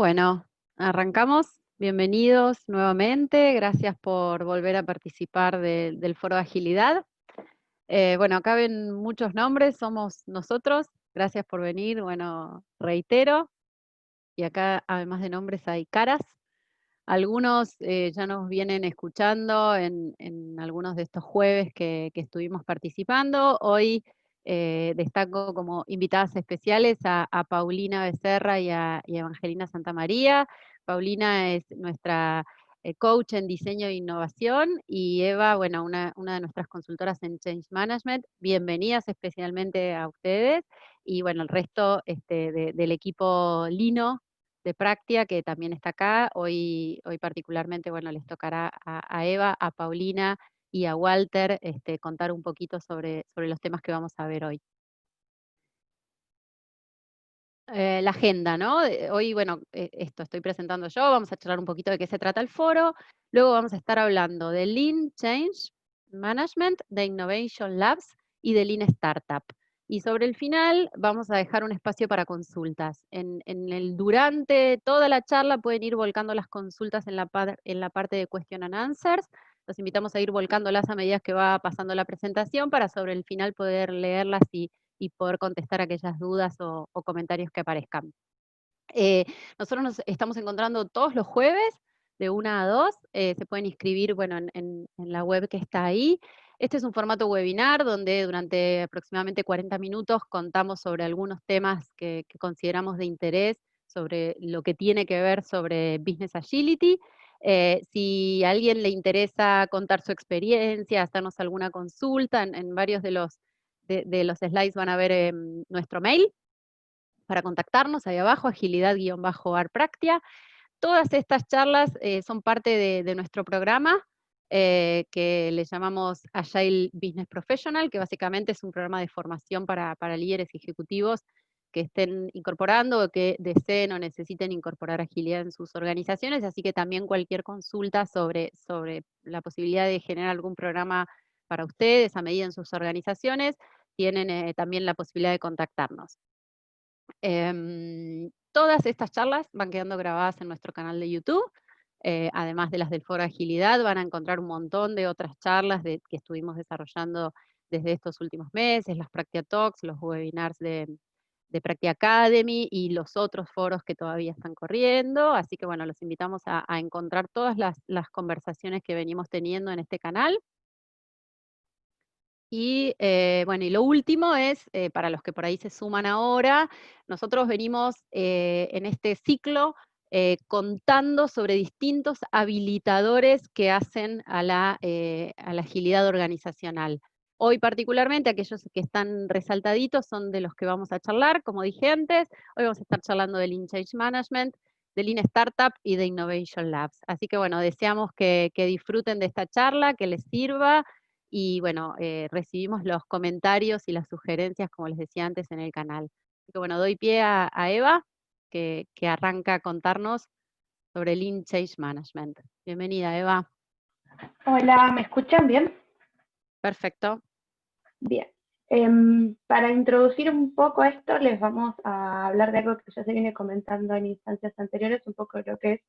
Bueno, arrancamos. Bienvenidos nuevamente. Gracias por volver a participar del Foro de Agilidad. Bueno, acá ven muchos nombres, somos nosotros. Gracias por venir. Bueno, reitero. Y acá, además de nombres, hay caras. Algunos ya nos vienen escuchando en algunos de estos jueves que estuvimos participando. Hoy destaco como invitadas especiales a Paulina Becerra y a Evangelina Santamaría. Paulina es nuestra coach en diseño e innovación y Eva, bueno, una de nuestras consultoras en Change Management. Bienvenidas especialmente a ustedes y bueno, el resto del equipo Lino de Practia, que también está acá. Hoy particularmente, bueno, les tocará a Eva, a Paulina y a Walter contar un poquito sobre los temas que vamos a ver hoy. La agenda, ¿no? Hoy, bueno, esto estoy presentando yo, vamos a charlar un poquito de qué se trata el foro, luego vamos a estar hablando de Lean Change Management, de Innovation Labs y de Lean Startup. Y sobre el final vamos a dejar un espacio para consultas. Durante toda la charla pueden ir volcando las consultas en la parte de Question and Answers. Los invitamos a ir volcándolas a medida que va pasando la presentación para sobre el final poder leerlas y poder contestar aquellas dudas o comentarios que aparezcan. Nosotros nos estamos encontrando todos los jueves de 1 a 2. Se pueden inscribir, bueno, en la web que está ahí. Este es un formato webinar donde durante aproximadamente 40 minutos contamos sobre algunos temas que consideramos de interés, sobre lo que tiene que ver sobre Business Agility. Si a alguien le interesa contar su experiencia, hacernos alguna consulta, en varios de los slides van a ver nuestro mail para contactarnos ahí abajo, agilidad-arpractia. Todas estas charlas son parte de nuestro programa que le llamamos Agile Business Professional, que básicamente es un programa de formación para líderes ejecutivos que estén incorporando o que deseen o necesiten incorporar agilidad en sus organizaciones, así que también cualquier consulta sobre la posibilidad de generar algún programa para ustedes a medida en sus organizaciones, tienen también la posibilidad de contactarnos. Todas estas charlas van quedando grabadas en nuestro canal de YouTube. Además de las del Foro Agilidad, van a encontrar un montón de otras charlas que estuvimos desarrollando desde estos últimos meses, las Practia Talks, los webinars de Practia Academy y los otros foros que todavía están corriendo. Así que bueno, los invitamos a encontrar todas las conversaciones que venimos teniendo en este canal. Y bueno, y lo último es, para los que por ahí se suman ahora, nosotros venimos en este ciclo contando sobre distintos habilitadores que hacen a la agilidad organizacional. Hoy particularmente aquellos que están resaltaditos son de los que vamos a charlar, como dije antes. Hoy vamos a estar charlando de Lean Change Management, de Lean Startup y de Innovation Labs. Así que bueno, deseamos que disfruten de esta charla, que les sirva. Y bueno, recibimos los comentarios y las sugerencias, como les decía antes, en el canal. Así que bueno, doy pie a Eva, que arranca a contarnos sobre Lean Change Management. Bienvenida, Eva. Hola, ¿me escuchan bien? Perfecto. Bien. Para introducir un poco esto, les vamos a hablar de algo que ya se viene comentando en instancias anteriores, un poco de lo que es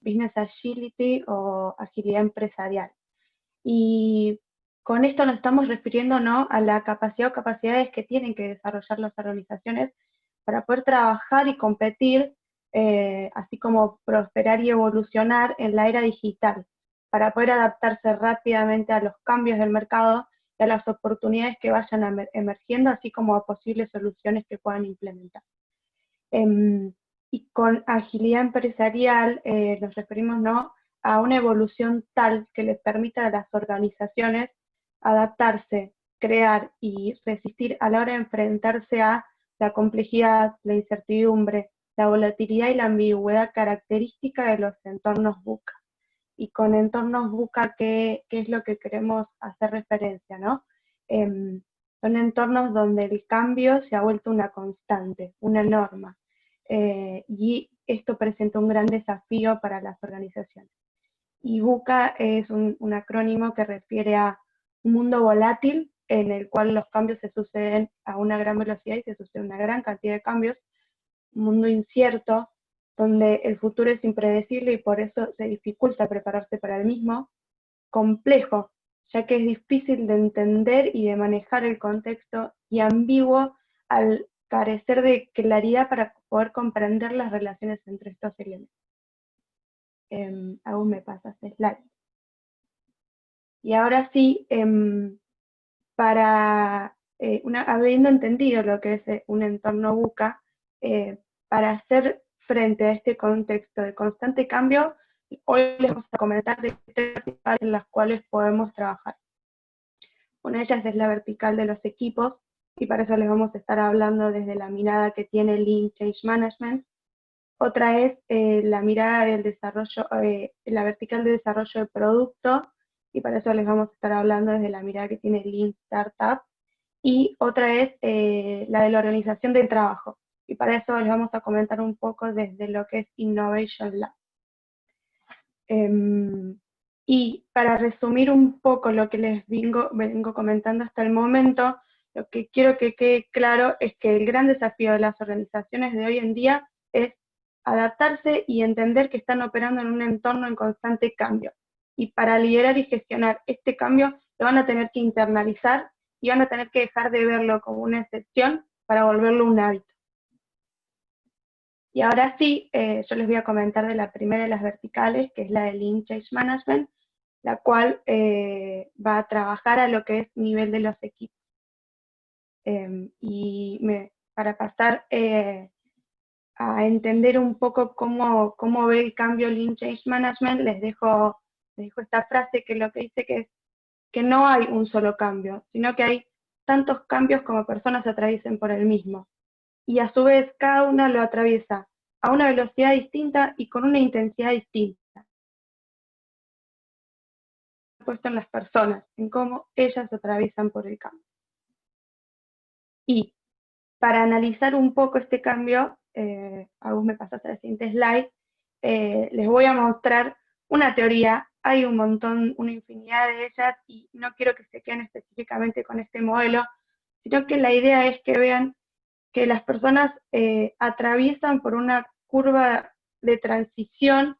Business Agility o agilidad empresarial. Y con esto nos estamos refiriendo, ¿no?, a la capacidad o capacidades que tienen que desarrollar las organizaciones para poder trabajar y competir, así como prosperar y evolucionar en la era digital, para poder adaptarse rápidamente a los cambios del mercado y a las oportunidades que vayan emergiendo, así como a posibles soluciones que puedan implementar. Y con agilidad empresarial nos referimos, ¿no?, a una evolución tal que les permita a las organizaciones adaptarse, crear y resistir a la hora de enfrentarse a la complejidad, la incertidumbre, la volatilidad y la ambigüedad característica de los entornos VUCA. Y con entornos VUCA, ¿qué es lo que queremos hacer referencia, ¿no? Son entornos donde el cambio se ha vuelto una constante, una norma. Y esto presenta un gran desafío para las organizaciones. Y VUCA es un acrónimo que refiere a un mundo volátil en el cual los cambios se suceden a una gran velocidad y se sucede una gran cantidad de cambios, un mundo incierto, donde el futuro es impredecible y por eso se dificulta prepararse para el mismo, complejo, ya que es difícil de entender y de manejar el contexto, y ambiguo al carecer de claridad para poder comprender las relaciones entre estos elementos. Aún me pasas slide. Y ahora sí, habiendo entendido lo que es un entorno VUCA, para hacer frente a este contexto de constante cambio, hoy les vamos a comentar de tres verticales en las cuales podemos trabajar. Una de ellas es la vertical de los equipos, y para eso les vamos a estar hablando desde la mirada que tiene Lean Change Management. Otra es la mirada del desarrollo, la vertical de desarrollo de producto, y para eso les vamos a estar hablando desde la mirada que tiene Lean Startup. Y otra es la de la organización del trabajo, y para eso les vamos a comentar un poco desde lo que es Innovation Lab. Y para resumir un poco lo que les vengo comentando hasta el momento, lo que quiero que quede claro es que el gran desafío de las organizaciones de hoy en día es adaptarse y entender que están operando en un entorno en constante cambio. Y para liderar y gestionar este cambio, lo van a tener que internalizar y van a tener que dejar de verlo como una excepción para volverlo un hábito. Y ahora sí, yo les voy a comentar de la primera de las verticales, que es la de Lean Change Management, la cual va a trabajar a lo que es nivel de los equipos. Para pasar a entender un poco cómo ve el cambio Lean Change Management, les dejo esta frase que lo que dice que no hay un solo cambio, sino que hay tantos cambios como personas atraviesen por el mismo. Y a su vez cada una lo atraviesa a una velocidad distinta y con una intensidad distinta. Puesto en las personas, en cómo ellas atraviesan por el cambio. Y para analizar un poco este cambio, aún me pasaste al siguiente slide, les voy a mostrar una teoría. Hay un montón, una infinidad de ellas, y no quiero que se queden específicamente con este modelo, sino que la idea es que vean que las personas atraviesan por una curva de transición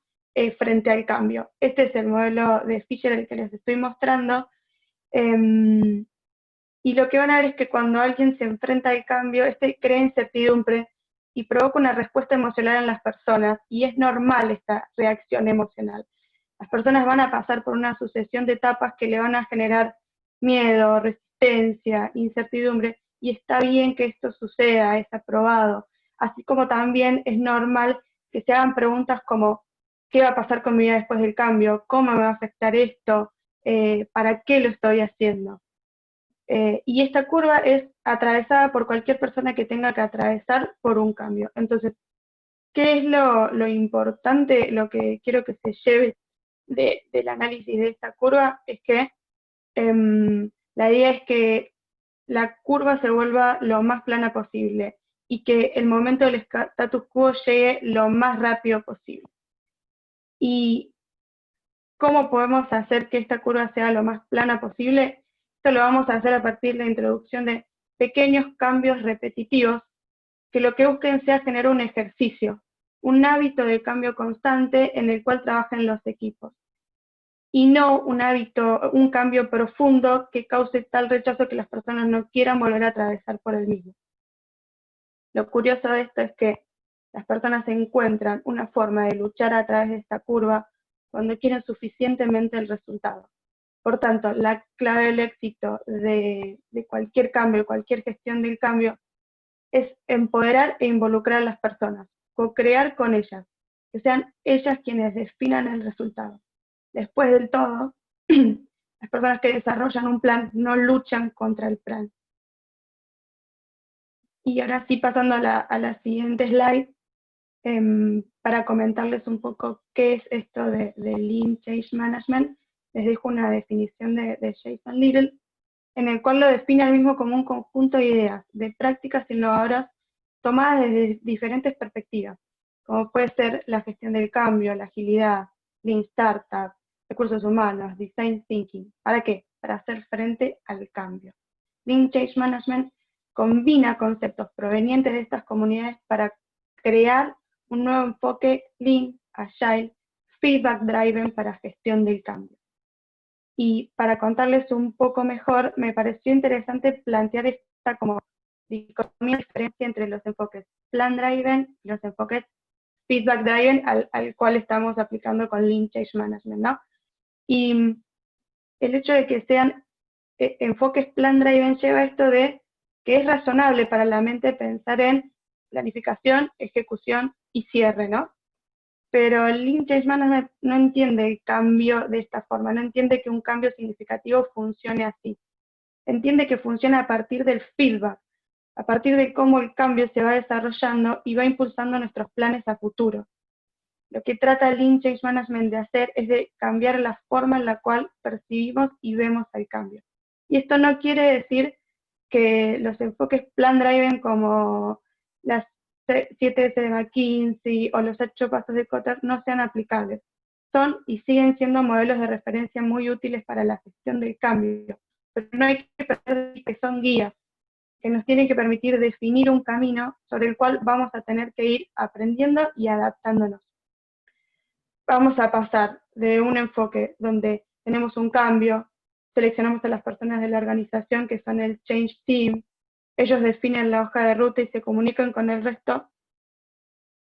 frente al cambio. Este es el modelo de Fisher el que les estoy mostrando. Y lo que van a ver es que cuando alguien se enfrenta al cambio, crea incertidumbre y provoca una respuesta emocional en las personas, y es normal esta reacción emocional. Las personas van a pasar por una sucesión de etapas que le van a generar miedo, resistencia, incertidumbre, y está bien que esto suceda, es aprobado. Así como también es normal que se hagan preguntas como, ¿qué va a pasar con mi vida después del cambio? ¿Cómo me va a afectar esto? ¿Para qué lo estoy haciendo? Y esta curva es atravesada por cualquier persona que tenga que atravesar por un cambio. Entonces, ¿qué es lo importante, lo que quiero que se lleve del análisis de esta curva? Es que la idea es que la curva se vuelva lo más plana posible y que el momento del status quo llegue lo más rápido posible. ¿Y cómo podemos hacer que esta curva sea lo más plana posible? Esto lo vamos a hacer a partir de la introducción de pequeños cambios repetitivos que lo que busquen sea generar un ejercicio, un hábito de cambio constante en el cual trabajen los equipos, y no un cambio profundo que cause tal rechazo que las personas no quieran volver a atravesar por el mismo. Lo curioso de esto es que las personas encuentran una forma de luchar a través de esta curva cuando quieren suficientemente el resultado. Por tanto, la clave del éxito de cualquier cambio, cualquier gestión del cambio, es empoderar e involucrar a las personas, co-crear con ellas, que sean ellas quienes definan el resultado. Después del todo, las personas que desarrollan un plan no luchan contra el plan. Y ahora sí, pasando a la siguiente slide, para comentarles un poco qué es esto de Lean Change Management, les dejo una definición de Jason Little, en el cual lo define al mismo como un conjunto de ideas, de prácticas innovadoras tomadas desde diferentes perspectivas, como puede ser la gestión del cambio, la agilidad, Lean Startup, recursos humanos, Design Thinking. ¿Para qué? Para hacer frente al cambio. Lean Change Management combina conceptos provenientes de estas comunidades para crear un nuevo enfoque Lean, Agile, Feedback Driven para gestión del cambio. Y para contarles un poco mejor, me pareció interesante plantear esta como dicotomía, diferencia entre los enfoques Plan Driven y los enfoques Feedback Driven al cual estamos aplicando con Lean Change Management, ¿no? Y el hecho de que sean enfoques Plan Driven lleva esto de que es razonable para la mente pensar en planificación, ejecución y cierre, ¿no? Pero el Lean Change Management no entiende el cambio de esta forma, no entiende que un cambio significativo funcione así. Entiende que funciona a partir del feedback, a partir de cómo el cambio se va desarrollando y va impulsando nuestros planes a futuro. Lo que trata el Lean Change Management de hacer es de cambiar la forma en la cual percibimos y vemos el cambio. Y esto no quiere decir que los enfoques Plan Driven como las 7S de McKinsey o los 8 pasos de Kotler no sean aplicables. Son y siguen siendo modelos de referencia muy útiles para la gestión del cambio, pero no hay que perder que son guías, que nos tienen que permitir definir un camino sobre el cual vamos a tener que ir aprendiendo y adaptándonos. Vamos a pasar de un enfoque donde tenemos un cambio, seleccionamos a las personas de la organización que son el Change Team, ellos definen la hoja de ruta y se comunican con el resto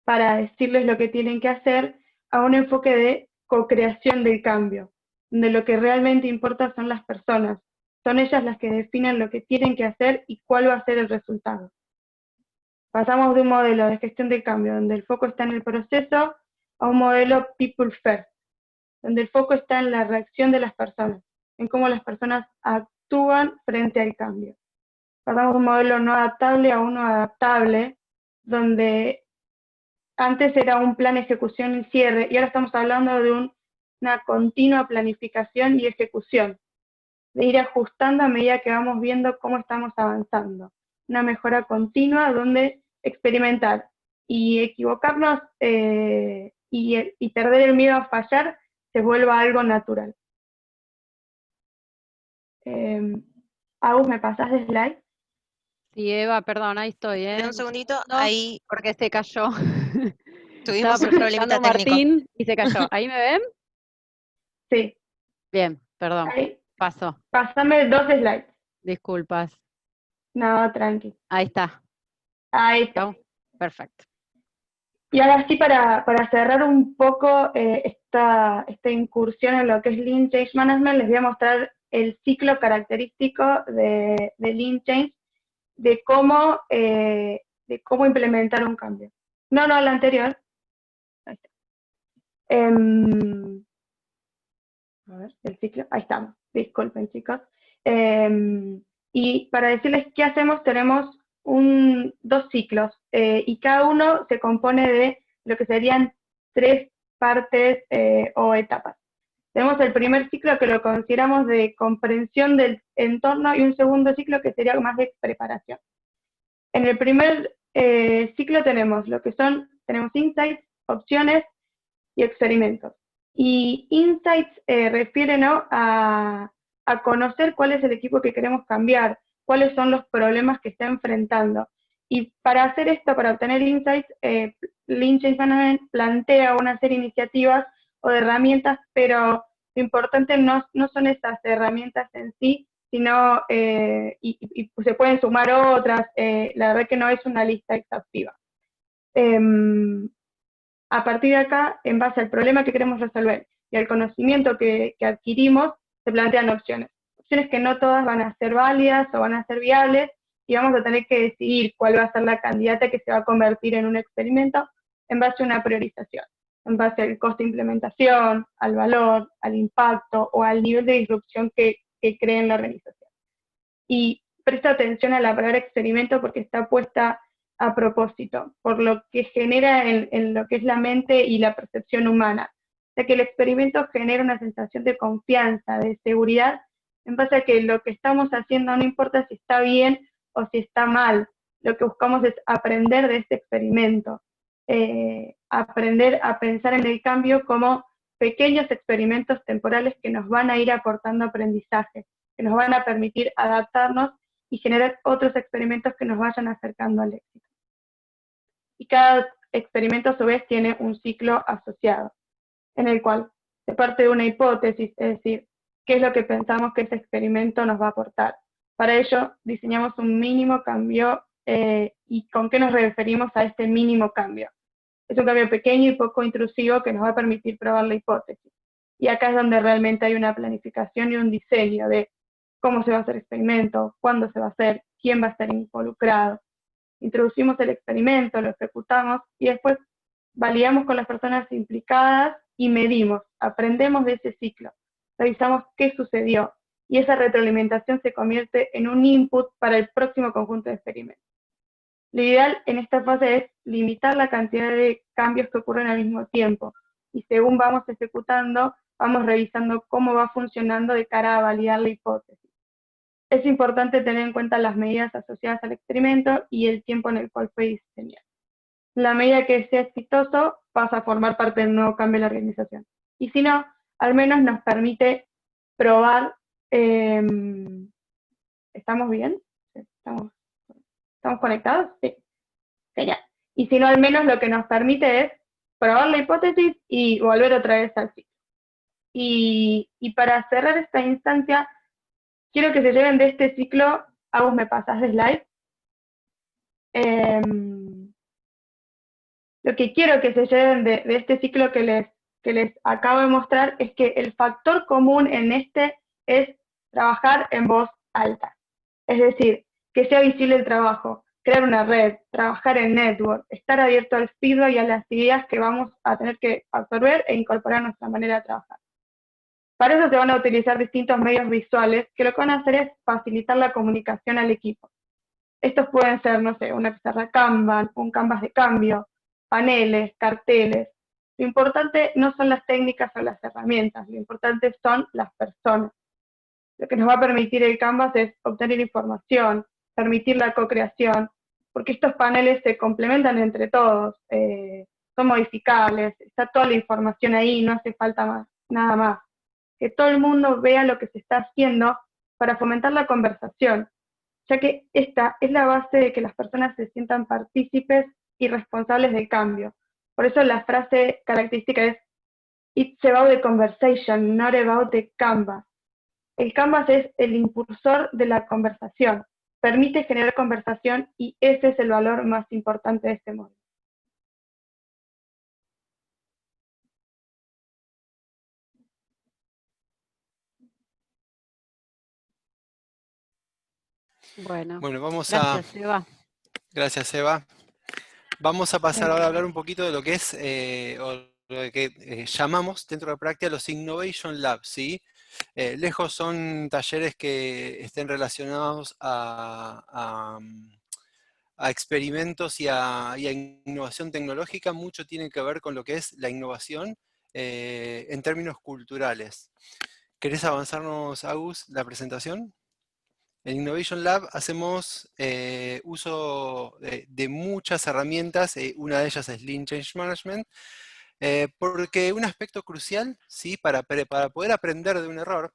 para decirles lo que tienen que hacer, a un enfoque de co-creación del cambio, donde lo que realmente importa son las personas, son ellas las que definen lo que tienen que hacer y cuál va a ser el resultado. Pasamos de un modelo de gestión del cambio, donde el foco está en el proceso, a un modelo People First, donde el foco está en la reacción de las personas, en cómo las personas actúan frente al cambio. Pasamos de un modelo no adaptable a uno adaptable, donde antes era un plan, ejecución y cierre, y ahora estamos hablando de una continua planificación y ejecución, de ir ajustando a medida que vamos viendo cómo estamos avanzando. Una mejora continua donde experimentar y equivocarnos y perder el miedo a fallar se vuelva algo natural. Agus, ¿me pasás de slide? Sí, Eva, perdón, ahí estoy, Espera un segundito, No, ahí porque se cayó. Estaba tuvimos un presentando problemita a técnico. Martín y se cayó. ¿Ahí me ven? Sí. Bien, perdón. Ahí. Pasó. Pásame 2 slides. Disculpas. No, tranqui. Ahí está. Ahí está. ¿No? Perfecto. Y ahora sí, para cerrar un poco esta incursión en lo que es Lean Change Management, les voy a mostrar el ciclo característico de Lean Change, de cómo implementar un cambio. No, el anterior. Ahí está. A ver, el ciclo. Ahí estamos. Disculpen, chicos. Y para decirles qué hacemos, tenemos 2 ciclos y cada uno se compone de lo que serían 3 partes o etapas. Tenemos el primer ciclo que lo consideramos de comprensión del entorno y un segundo ciclo que sería más de preparación. En el primer ciclo tenemos tenemos insights, opciones y experimentos. Y insights refiere, ¿no?, a conocer cuál es el equipo que queremos cambiar, cuáles son los problemas que está enfrentando. Y para hacer esto, para obtener insights, Lean Change Management plantea una serie de iniciativas o de herramientas, pero lo importante no son esas herramientas en sí, sino, y se pueden sumar otras, la verdad que no es una lista exhaustiva. A partir de acá, en base al problema que queremos resolver y al conocimiento que adquirimos, se plantean opciones. Opciones que no todas van a ser válidas o van a ser viables, y vamos a tener que decidir cuál va a ser la candidata que se va a convertir en un experimento en base a una priorización, en base al costo de implementación, al valor, al impacto o al nivel de disrupción que cree en la organización. Y presta atención a la palabra experimento porque está puesta a propósito, por lo que genera en lo que es la mente y la percepción humana. O sea que el experimento genera una sensación de confianza, de seguridad, en base a que lo que estamos haciendo no importa si está bien o si está mal. Lo que buscamos es aprender de este experimento, aprender a pensar en el cambio como pequeños experimentos temporales que nos van a ir aportando aprendizaje, que nos van a permitir adaptarnos y generar otros experimentos que nos vayan acercando al éxito. Y cada experimento a su vez tiene un ciclo asociado, en el cual se parte de una hipótesis, es decir, qué es lo que pensamos que ese experimento nos va a aportar. Para ello, diseñamos un mínimo cambio y con qué nos referimos a este mínimo cambio. Es un cambio pequeño y poco intrusivo que nos va a permitir probar la hipótesis. Y acá es donde realmente hay una planificación y un diseño de cómo se va a hacer el experimento, cuándo se va a hacer, quién va a estar involucrado. Introducimos el experimento, lo ejecutamos y después validamos con las personas implicadas y medimos, aprendemos de ese ciclo, revisamos qué sucedió y esa retroalimentación se convierte en un input para el próximo conjunto de experimentos. Lo ideal en esta fase es limitar la cantidad de cambios que ocurren al mismo tiempo y según vamos ejecutando, vamos revisando cómo va funcionando de cara a validar la hipótesis. Es importante tener en cuenta las medidas asociadas al experimento y el tiempo en el cual fue diseñado. La medida que sea exitoso pasa a formar parte del nuevo cambio de la organización. Y si no, al menos nos permite probar. ¿Estamos bien? ¿Estamos conectados? Sí. Genial. Y si no, al menos lo que nos permite es probar la hipótesis y volver otra vez al ciclo. Y para cerrar esta instancia, quiero que se lleven de este ciclo. Agus, ¿me pasas de slide? Lo que quiero que se lleven de este ciclo que les acabo de mostrar es que el factor común en este es trabajar en voz alta. Es decir, que sea visible el trabajo, crear una red, trabajar en network, estar abierto al feedback y a las ideas que vamos a tener que absorber e incorporar a nuestra manera de trabajar. Para eso se van a utilizar distintos medios visuales que lo que van a hacer es facilitar la comunicación al equipo. Estos pueden ser, no sé, una pizarra Kanban, un canvas de cambio, paneles, carteles. Lo importante no son las técnicas o las herramientas, lo importante son las personas. Lo que nos va a permitir el Canvas es obtener información, permitir la co-creación, porque estos paneles se complementan entre todos, son modificables, está toda la información ahí, no hace falta nada más. Que todo el mundo vea lo que se está haciendo para fomentar la conversación, ya que esta es la base de que las personas se sientan partícipes y responsables del cambio. Por eso la frase característica es "It's about the conversation, not about the canvas". El Canvas es el impulsor de la conversación, permite generar conversación y ese es el valor más importante de este modelo. Bueno, vamos a... gracias, Eva. Gracias, Eva. Vamos a pasar ahora a hablar un poquito de lo que es, o lo que llamamos dentro de la práctica los Innovation Labs, ¿sí? Lejos son talleres que estén relacionados a experimentos y a innovación tecnológica, mucho tiene que ver con lo que es la innovación en términos culturales. ¿Querés avanzarnos, Agus, la presentación? En Innovation Lab hacemos uso de muchas herramientas, una de ellas es Lean Change Management, porque un aspecto crucial, ¿sí? para poder aprender de un error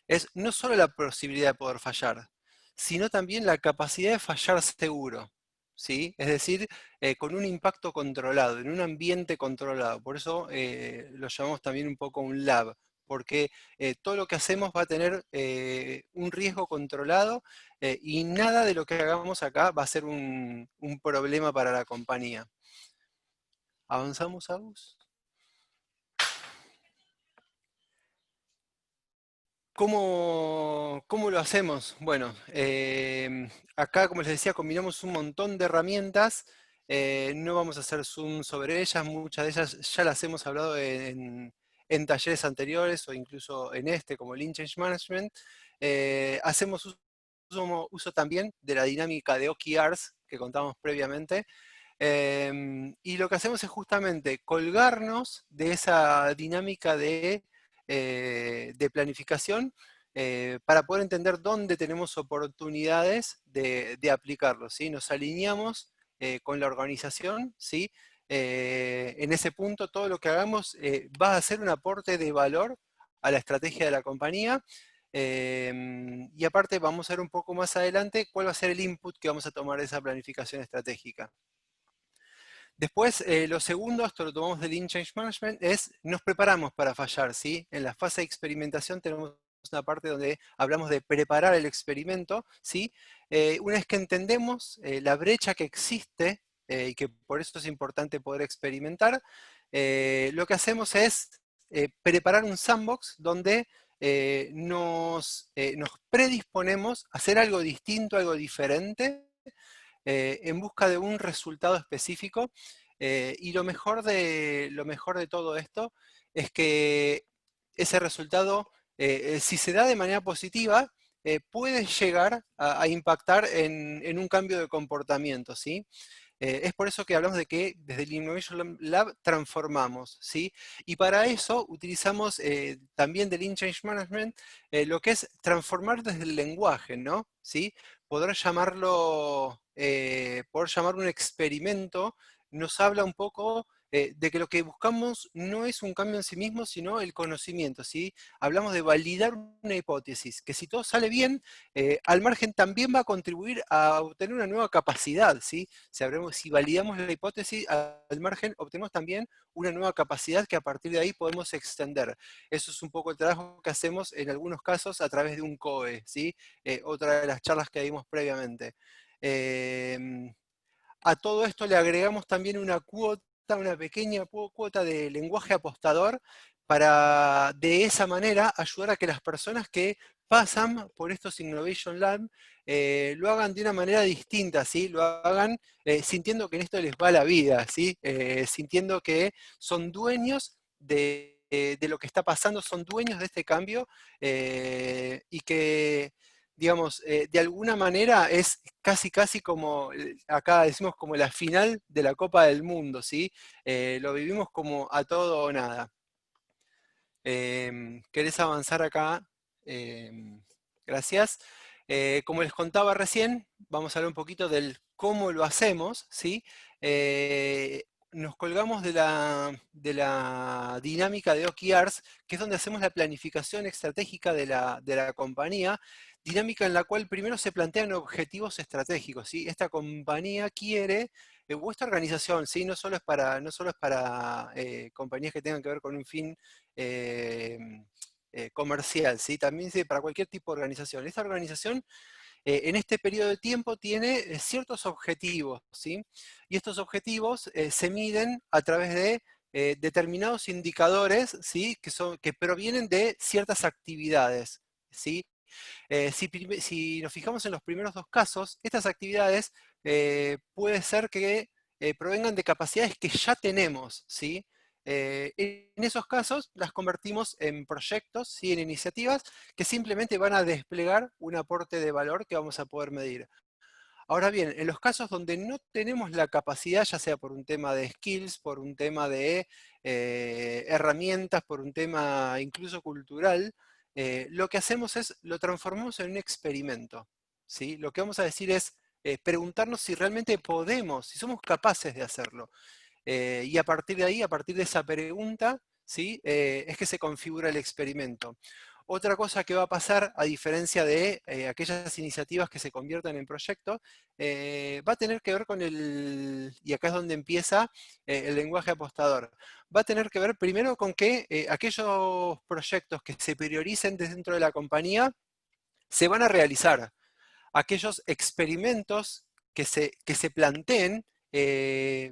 es no solo la posibilidad de poder fallar, sino también la capacidad de fallar seguro, ¿sí? Es decir, con un impacto controlado, en un ambiente controlado. Por eso lo llamamos también un poco un lab, porque todo lo que hacemos va a tener un riesgo controlado y nada de lo que hagamos acá va a ser un problema para la compañía. ¿Avanzamos, Agus? ¿Cómo lo hacemos? Bueno, acá, como les decía, combinamos un montón de herramientas. No vamos a hacer zoom sobre ellas, muchas de ellas ya las hemos hablado en talleres anteriores o incluso en este, como Lean Change Management. Hacemos uso también de la dinámica de OKRs que contamos previamente. Y lo que hacemos es justamente colgarnos de esa dinámica de planificación para poder entender dónde tenemos oportunidades de aplicarlo, ¿sí? Nos alineamos con la organización, ¿sí? En ese punto todo lo que hagamos va a ser un aporte de valor a la estrategia de la compañía, y aparte vamos a ver un poco más adelante cuál va a ser el input que vamos a tomar de esa planificación estratégica. Después, lo segundo, esto lo tomamos del Lean Change Management, es nos preparamos para fallar, ¿sí? En la fase de experimentación tenemos una parte donde hablamos de preparar el experimento, ¿sí? Una vez que entendemos la brecha que existe, y que por eso es importante poder experimentar, lo que hacemos es preparar un sandbox donde nos predisponemos a hacer algo distinto, algo diferente, en busca de un resultado específico. Y lo mejor de todo esto es que ese resultado, si se da de manera positiva, puede llegar a impactar en un cambio de comportamiento, ¿sí? Es por eso que hablamos de que desde el Innovation Lab transformamos, ¿sí? Y para eso utilizamos también del Lean Change Management lo que es transformar desde el lenguaje, ¿no? ¿Sí? Poder llamarlo un experimento nos habla un poco de que lo que buscamos no es un cambio en sí mismo, sino el conocimiento, ¿sí? Hablamos de validar una hipótesis, que si todo sale bien, al margen también va a contribuir a obtener una nueva capacidad, ¿sí? Si validamos la hipótesis, al margen obtenemos también una nueva capacidad que a partir de ahí podemos extender. Eso es un poco el trabajo que hacemos en algunos casos a través de un COE, ¿sí? Otra de las charlas que dimos previamente. A todo esto le agregamos también una pequeña cuota de lenguaje apostador para de esa manera ayudar a que las personas que pasan por estos Innovation Lab lo hagan de una manera distinta, ¿sí? Lo hagan sintiendo que en esto les va la vida, ¿sí? Sintiendo que son dueños de lo que está pasando, son dueños de este cambio y que digamos, de alguna manera es casi como, acá decimos como la final de la Copa del Mundo, ¿sí? Lo vivimos como a todo o nada. ¿Querés avanzar acá? Gracias. Como les contaba recién, vamos a hablar un poquito del cómo lo hacemos, ¿sí? Nos colgamos de la dinámica de OKRs, que es donde hacemos la planificación estratégica de la compañía, dinámica en la cual primero se plantean objetivos estratégicos, ¿sí? Esta compañía quiere, vuestra organización, ¿sí? No solo es para compañías que tengan que ver con un fin eh, comercial, ¿sí? También sirve para cualquier tipo de organización. Esta organización en este periodo de tiempo tiene ciertos objetivos, ¿sí? Y estos objetivos se miden a través de determinados indicadores, ¿sí? Que provienen de ciertas actividades, ¿sí? Si nos fijamos en los primeros dos casos, estas actividades puede ser que provengan de capacidades que ya tenemos, ¿sí? En esos casos las convertimos en proyectos, ¿sí? En iniciativas que simplemente van a desplegar un aporte de valor que vamos a poder medir. Ahora bien, en los casos donde no tenemos la capacidad, ya sea por un tema de skills, por un tema de herramientas, por un tema incluso cultural, lo que hacemos es, lo transformamos en un experimento, ¿sí? Lo que vamos a decir es preguntarnos si realmente podemos, si somos capaces de hacerlo. Y a partir de ahí, a partir de esa pregunta, ¿sí? Es que se configura el experimento. Otra cosa que va a pasar, a diferencia de aquellas iniciativas que se conviertan en proyectos, va a tener que ver con y acá es donde empieza el lenguaje apostador, va a tener que ver primero con que aquellos proyectos que se prioricen dentro de la compañía se van a realizar. Aquellos experimentos que se planteen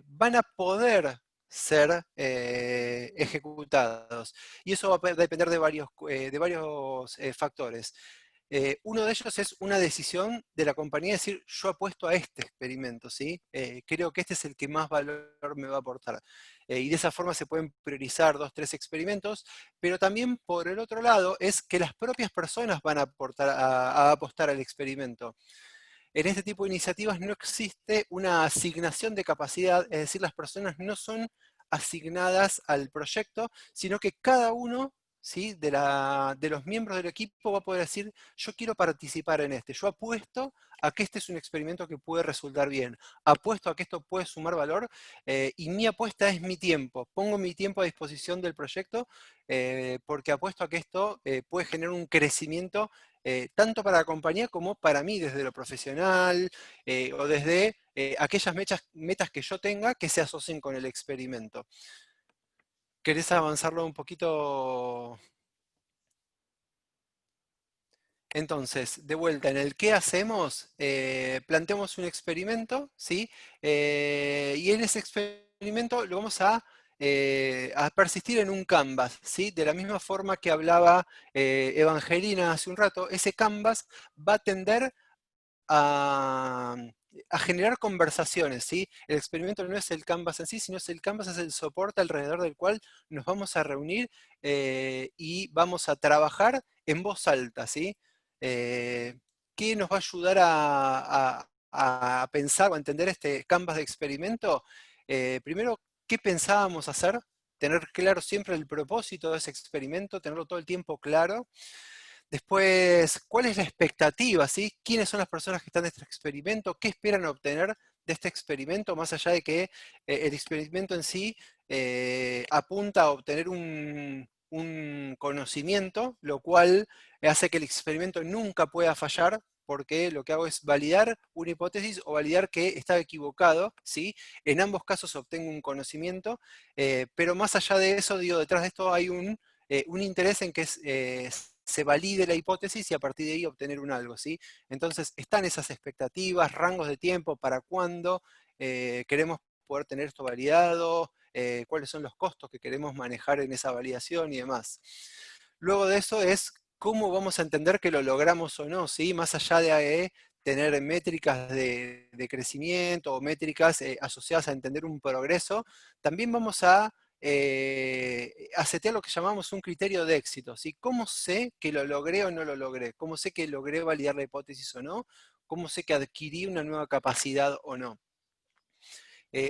van a poder ser ejecutados. Y eso va a depender de varios factores. Uno de ellos es una decisión de la compañía, decir, yo apuesto a este experimento, ¿sí? Creo que este es el que más valor me va a aportar. Y de esa forma se pueden priorizar 2, 3 experimentos, pero también por el otro lado es que las propias personas van a apostar al experimento. En este tipo de iniciativas no existe una asignación de capacidad, es decir, las personas no son asignadas al proyecto, sino que cada uno, ¿sí? de los miembros del equipo va a poder decir, yo quiero participar en este, yo apuesto a que este es un experimento que puede resultar bien, apuesto a que esto puede sumar valor, y mi apuesta es mi tiempo, pongo mi tiempo a disposición del proyecto, porque apuesto a que esto puede generar un crecimiento tanto para la compañía como para mí desde lo profesional o desde aquellas metas que yo tenga que se asocien con el experimento. ¿Querés avanzarlo un poquito? Entonces, de vuelta, en el qué hacemos, planteamos un experimento, ¿sí? Y en ese experimento lo vamos a persistir en un canvas, ¿sí? De la misma forma que hablaba Evangelina hace un rato, ese canvas va a tender a, a generar conversaciones, ¿sí? El experimento no es el canvas en sí, sino es el canvas es el soporte alrededor del cual nos vamos a reunir y vamos a trabajar en voz alta, ¿sí? Eh, ¿Qué nos va a ayudar a pensar o a entender este canvas de experimento? Primero, ¿qué pensábamos hacer? Tener claro siempre el propósito de ese experimento, tenerlo todo el tiempo claro. Después, ¿cuál es la expectativa? ¿Sí? ¿Quiénes son las personas que están en este experimento? ¿Qué esperan obtener de este experimento? Más allá de que el experimento en sí apunta a obtener un conocimiento, lo cual hace que el experimento nunca pueda fallar, porque lo que hago es validar una hipótesis o validar que estaba equivocado, ¿sí? En ambos casos obtengo un conocimiento, pero más allá de eso, digo, detrás de esto hay un interés en que se valide la hipótesis y a partir de ahí obtener un algo, ¿sí? Entonces están esas expectativas, rangos de tiempo, para cuándo queremos poder tener esto validado, cuáles son los costos que queremos manejar en esa validación y demás. Luego de eso es cómo vamos a entender que lo logramos o no, ¿sí? Más allá de tener métricas de crecimiento o métricas asociadas a entender un progreso, también vamos a setear lo que llamamos un criterio de éxito, ¿sí? ¿Cómo sé que lo logré o no lo logré? ¿Cómo sé que logré validar la hipótesis o no? ¿Cómo sé que adquirí una nueva capacidad o no?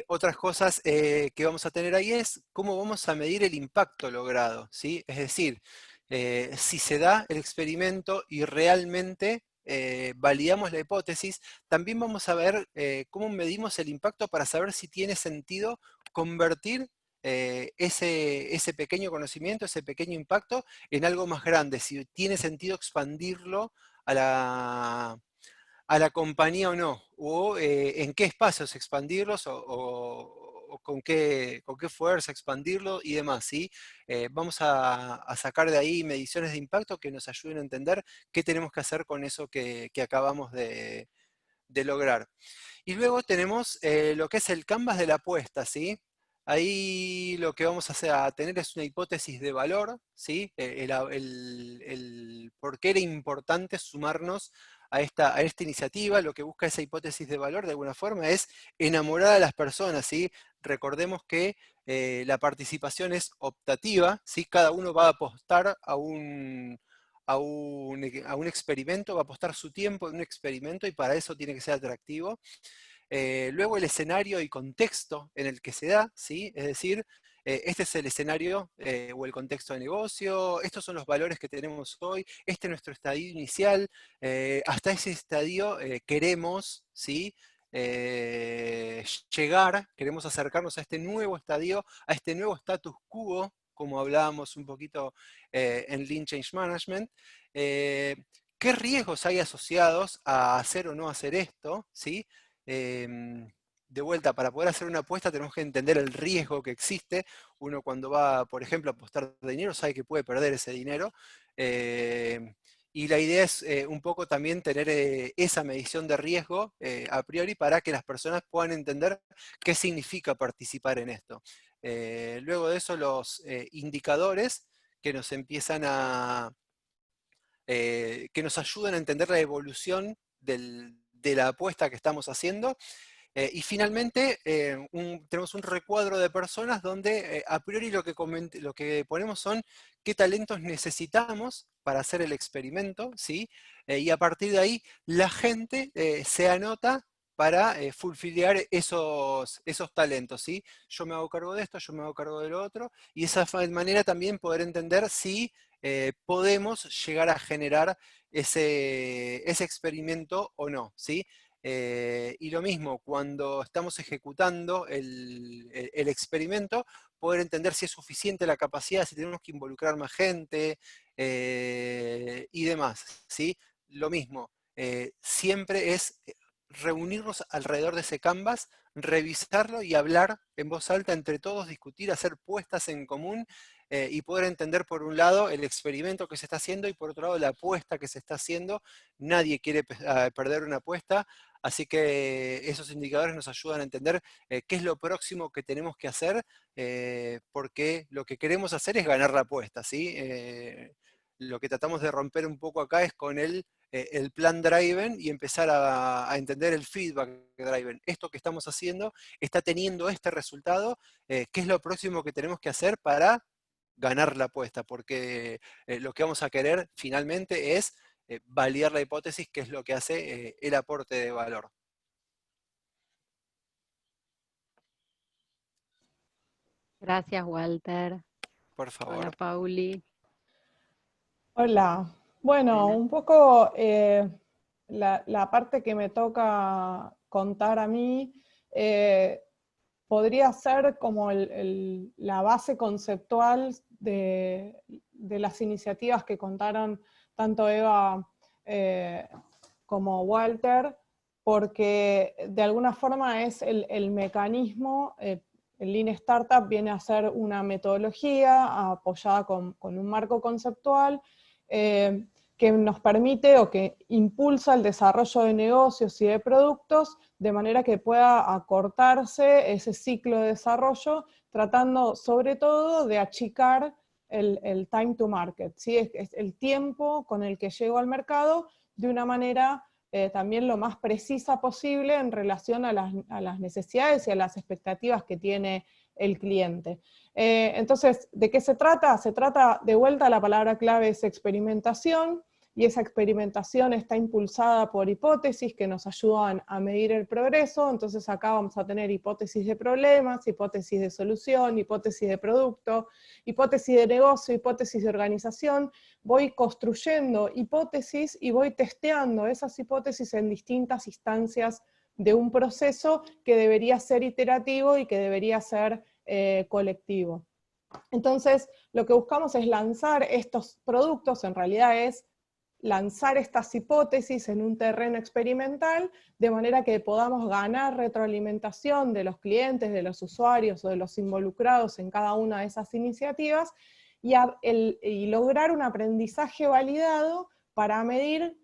Otras cosas que vamos a tener ahí es cómo vamos a medir el impacto logrado, ¿sí? Es decir, si se da el experimento y realmente validamos la hipótesis, también vamos a ver cómo medimos el impacto para saber si tiene sentido convertir ese pequeño conocimiento, ese pequeño impacto en algo más grande, si tiene sentido expandirlo a la compañía o no, o en qué espacios expandirlos o con qué fuerza expandirlo y demás, ¿sí? Vamos a sacar de ahí mediciones de impacto que nos ayuden a entender qué tenemos que hacer con eso que acabamos de lograr. Y luego tenemos lo que es el canvas de la apuesta, ¿sí? Ahí lo que vamos a tener es una hipótesis de valor, ¿sí? El por qué era importante sumarnos a esta iniciativa. Lo que busca esa hipótesis de valor, de alguna forma, es enamorar a las personas, ¿sí? Recordemos que la participación es optativa, ¿sí? Cada uno va a apostar a un experimento, va a apostar su tiempo en un experimento y para eso tiene que ser atractivo. Luego el escenario y contexto en el que se da, ¿sí? Es decir, este es el escenario o el contexto de negocio, estos son los valores que tenemos hoy, este es nuestro estadio inicial, hasta ese estadio queremos, ¿sí? Llegar, queremos acercarnos a este nuevo estadio, a este nuevo status quo, como hablábamos un poquito en Lean Change Management. ¿Qué riesgos hay asociados a hacer o no hacer esto? ¿Sí? De vuelta, para poder hacer una apuesta tenemos que entender el riesgo que existe. Uno cuando va, por ejemplo, a apostar dinero sabe que puede perder ese dinero. Y la idea es un poco también tener esa medición de riesgo a priori para que las personas puedan entender qué significa participar en esto. Luego de eso los indicadores que nos empiezan que nos ayudan a entender la evolución de la apuesta que estamos haciendo. Y finalmente, tenemos un recuadro de personas donde a priori lo que ponemos son qué talentos necesitamos para hacer el experimento, ¿sí? Y a partir de ahí la gente se anota para fulfillar esos talentos, ¿sí? Yo me hago cargo de esto, yo me hago cargo de lo otro, y de esa manera también poder entender si podemos llegar a generar ese experimento o no, ¿sí? Y lo mismo, cuando estamos ejecutando el experimento, poder entender si es suficiente la capacidad, si tenemos que involucrar más gente, y demás, ¿sí? Lo mismo, siempre es reunirnos alrededor de ese canvas, revisarlo y hablar en voz alta entre todos, discutir, hacer puestas en común, y poder entender por un lado el experimento que se está haciendo y por otro lado la apuesta que se está haciendo. Nadie quiere perder una apuesta, así que esos indicadores nos ayudan a entender qué es lo próximo que tenemos que hacer, porque lo que queremos hacer es ganar la apuesta, ¿sí? Lo que tratamos de romper un poco acá es con el plan driven y empezar a entender el feedback driven. Esto que estamos haciendo está teniendo este resultado, ¿qué es lo próximo que tenemos que hacer para ganar la apuesta? Porque lo que vamos a querer finalmente es validar la hipótesis, que es lo que hace el aporte de valor. Gracias, Walter. Por Hola, favor. Pauli. Hola. Bueno, Hola. un poco la parte que me toca contar a mí podría ser como la base conceptual de las iniciativas que contaron tanto Eva como Walter, porque de alguna forma es el mecanismo. El Lean Startup viene a ser una metodología apoyada con un marco conceptual que nos permite o que impulsa el desarrollo de negocios y de productos de manera que pueda acortarse ese ciclo de desarrollo, tratando sobre todo de achicar el time to market, ¿sí? Es el tiempo con el que llego al mercado de una manera también lo más precisa posible en relación a las necesidades y a las expectativas que tiene el cliente. Entonces, ¿de qué se trata? Se trata, de vuelta, la palabra clave es experimentación, y esa experimentación está impulsada por hipótesis que nos ayudan a medir el progreso. Entonces acá vamos a tener hipótesis de problemas, hipótesis de solución, hipótesis de producto, hipótesis de negocio, hipótesis de organización. Voy construyendo hipótesis y voy testeando esas hipótesis en distintas instancias de un proceso que debería ser iterativo y que debería ser colectivo. Entonces, lo que buscamos es lanzar estos productos, en realidad es lanzar estas hipótesis en un terreno experimental, de manera que podamos ganar retroalimentación de los clientes, de los usuarios o de los involucrados en cada una de esas iniciativas, y lograr un aprendizaje validado para medir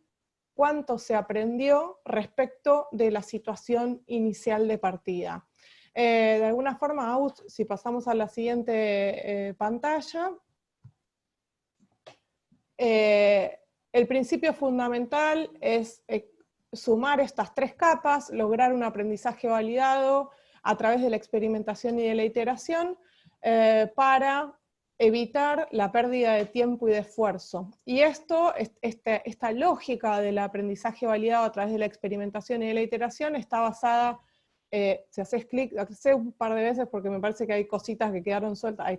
cuánto se aprendió respecto de la situación inicial de partida. De alguna forma, si pasamos a la siguiente pantalla, el principio fundamental es sumar estas tres capas, lograr un aprendizaje validado a través de la experimentación y de la iteración para evitar la pérdida de tiempo y de esfuerzo. Y esta lógica del aprendizaje validado a través de la experimentación y de la iteración está basada, si haces clic, hace un par de veces porque me parece que hay cositas que quedaron sueltas, ahí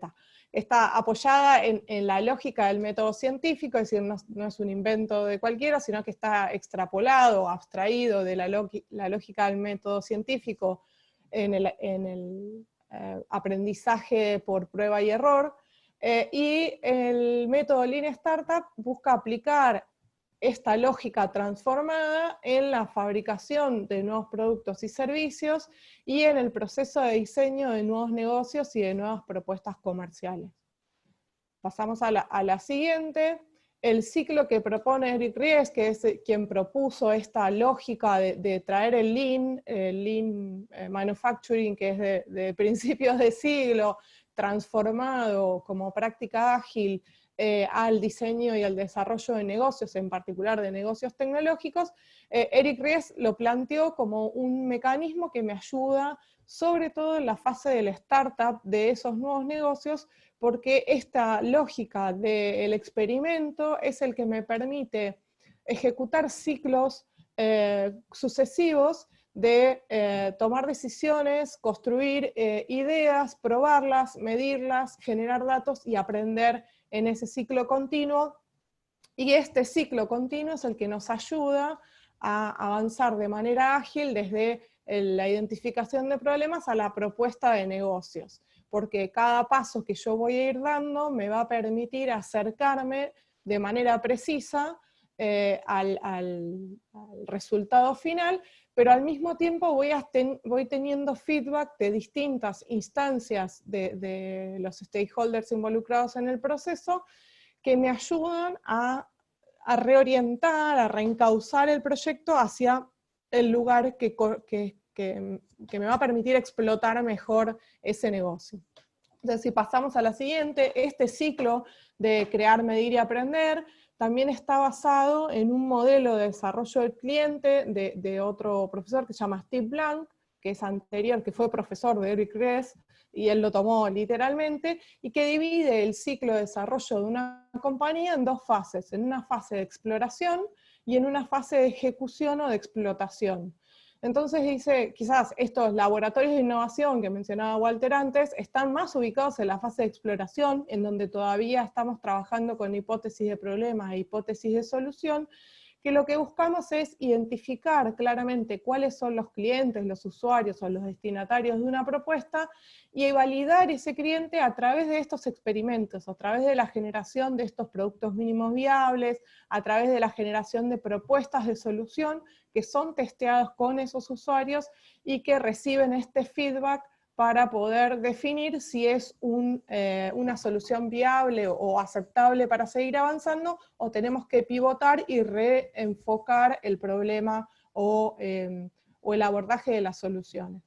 está apoyada en la lógica del método científico, es decir, no es un invento de cualquiera, sino que está extrapolado, abstraído de la lógica del método científico en el aprendizaje por prueba y error, y el método Lean Startup busca aplicar esta lógica transformada en la fabricación de nuevos productos y servicios y en el proceso de diseño de nuevos negocios y de nuevas propuestas comerciales. Pasamos a la siguiente. El ciclo que propone Eric Ries, que es quien propuso esta lógica de traer el Lean Manufacturing, que es de principios de siglo, transformado como práctica ágil al diseño y al desarrollo de negocios, en particular de negocios tecnológicos. Eric Ries lo planteó como un mecanismo que me ayuda, sobre todo en la fase del startup de esos nuevos negocios, porque esta lógica del experimento es el que me permite ejecutar ciclos sucesivos de tomar decisiones, construir ideas, probarlas, medirlas, generar datos y aprender en ese ciclo continuo. Y este ciclo continuo es el que nos ayuda a avanzar de manera ágil desde la identificación de problemas a la propuesta de negocios, porque cada paso que yo voy a ir dando me va a permitir acercarme de manera precisa al resultado final, pero al mismo tiempo voy teniendo feedback de distintas instancias de los stakeholders involucrados en el proceso que me ayudan a reorientar, a reencauzar el proyecto hacia el lugar que me va a permitir explotar mejor ese negocio. Entonces, si pasamos a la siguiente, este ciclo de crear, medir y aprender también está basado en un modelo de desarrollo del cliente de otro profesor que se llama Steve Blank, que es anterior, que fue profesor de Eric Ries, y él lo tomó literalmente, y que divide el ciclo de desarrollo de una compañía en dos fases, en una fase de exploración y en una fase de ejecución o de explotación. Entonces dice, quizás estos laboratorios de innovación que mencionaba Walter antes, están más ubicados en la fase de exploración, en donde todavía estamos trabajando con hipótesis de problemas e hipótesis de solución, que lo que buscamos es identificar claramente cuáles son los clientes, los usuarios o los destinatarios de una propuesta y validar ese cliente a través de estos experimentos, a través de la generación de estos productos mínimos viables, a través de la generación de propuestas de solución que son testeadas con esos usuarios y que reciben este feedback para poder definir si es una solución viable o aceptable para seguir avanzando, o tenemos que pivotar y reenfocar el problema o el abordaje de las soluciones.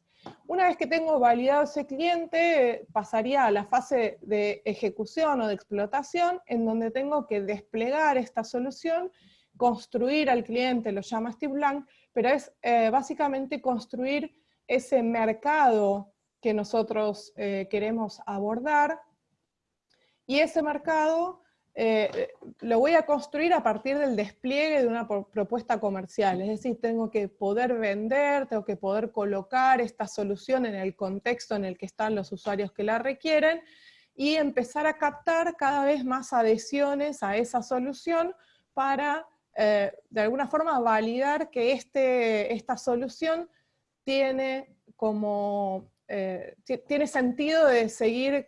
Una vez que tengo validado ese cliente, pasaría a la fase de ejecución o de explotación, en donde tengo que desplegar esta solución, construir al cliente, lo llama Steve Blank, pero es básicamente construir ese mercado que nosotros queremos abordar, y ese mercado lo voy a construir a partir del despliegue de una propuesta comercial, es decir, tengo que poder vender, tengo que poder colocar esta solución en el contexto en el que están los usuarios que la requieren, y empezar a captar cada vez más adhesiones a esa solución para, de alguna forma, validar que esta solución tiene sentido de seguir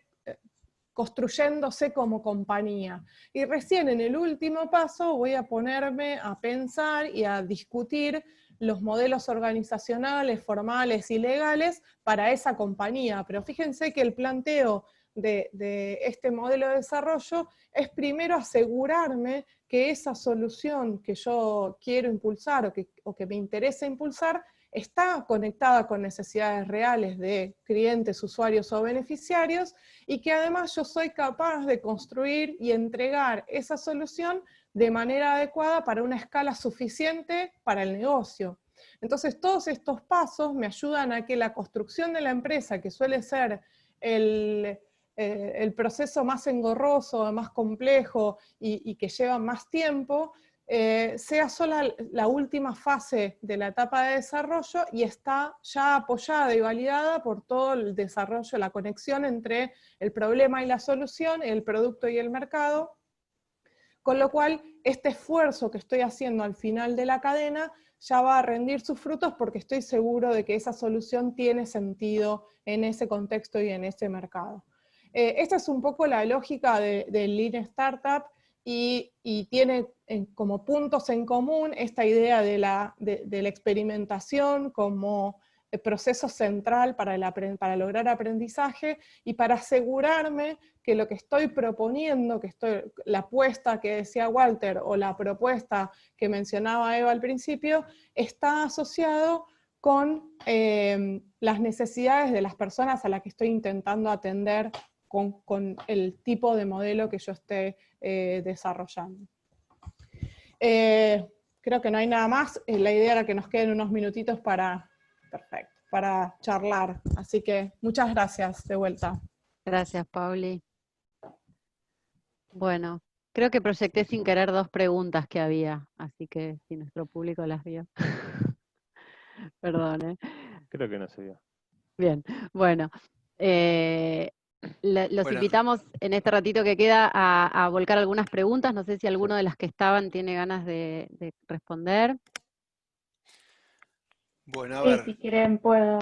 construyéndose como compañía. Y recién en el último paso voy a ponerme a pensar y a discutir los modelos organizacionales, formales y legales para esa compañía. Pero fíjense que el planteo de este modelo de desarrollo es primero asegurarme que esa solución que yo quiero impulsar o que me interesa impulsar está conectada con necesidades reales de clientes, usuarios o beneficiarios, y que además yo soy capaz de construir y entregar esa solución de manera adecuada para una escala suficiente para el negocio. Entonces todos estos pasos me ayudan a que la construcción de la empresa, que suele ser el proceso más engorroso, más complejo y que lleva más tiempo, sea sola la última fase de la etapa de desarrollo y está ya apoyada y validada por todo el desarrollo, la conexión entre el problema y la solución, el producto y el mercado, con lo cual este esfuerzo que estoy haciendo al final de la cadena ya va a rendir sus frutos porque estoy seguro de que esa solución tiene sentido en ese contexto y en ese mercado. Esta es un poco la lógica del Lean Startup, y tiene como puntos en común esta idea de la experimentación como proceso central para lograr aprendizaje, y para asegurarme que lo que estoy proponiendo, la apuesta que decía Walter o la propuesta que mencionaba Eva al principio, está asociado con las necesidades de las personas a las que estoy intentando atender con el tipo de modelo que yo esté desarrollando. Creo que no hay nada más. La idea era que nos queden unos minutitos para charlar. Así que muchas gracias de vuelta. Gracias, Pauli. Bueno, creo que proyecté sin querer 2 preguntas que había, así que si nuestro público las vio. Perdón, Creo que no se vio. Bien, bueno. Los invitamos en este ratito que queda a volcar algunas preguntas. No sé si alguno de las que estaban tiene ganas de responder. Bueno, a Sí, ver. si quieren puedo.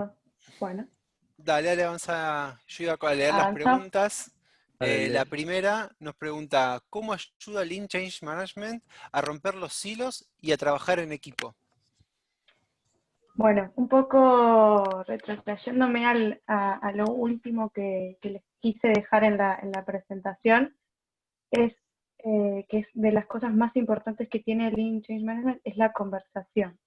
Bueno. Dale, avanza. Yo iba a leer las Avanza. preguntas La primera nos pregunta, ¿cómo ayuda Lean Change Management a romper los silos y a trabajar en equipo? Bueno, un poco retrotrayéndome a lo último que les quise dejar en la presentación, es que es de las cosas más importantes que tiene el Lean Change Management, es la conversación.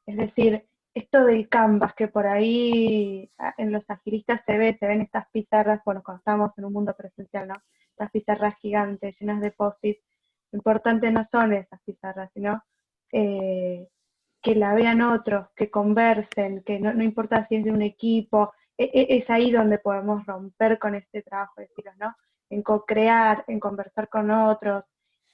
Es decir, esto del Canvas, que por ahí en los agilistas se ven estas pizarras, bueno, cuando estamos en un mundo presencial, ¿no? Estas pizarras gigantes, llenas de post-its. Lo importante no son esas pizarras, sino que la vean otros, que conversen, que no importa si es de un equipo, es ahí donde podemos romper con este trabajo de estilos, ¿no? En co-crear, en conversar con otros,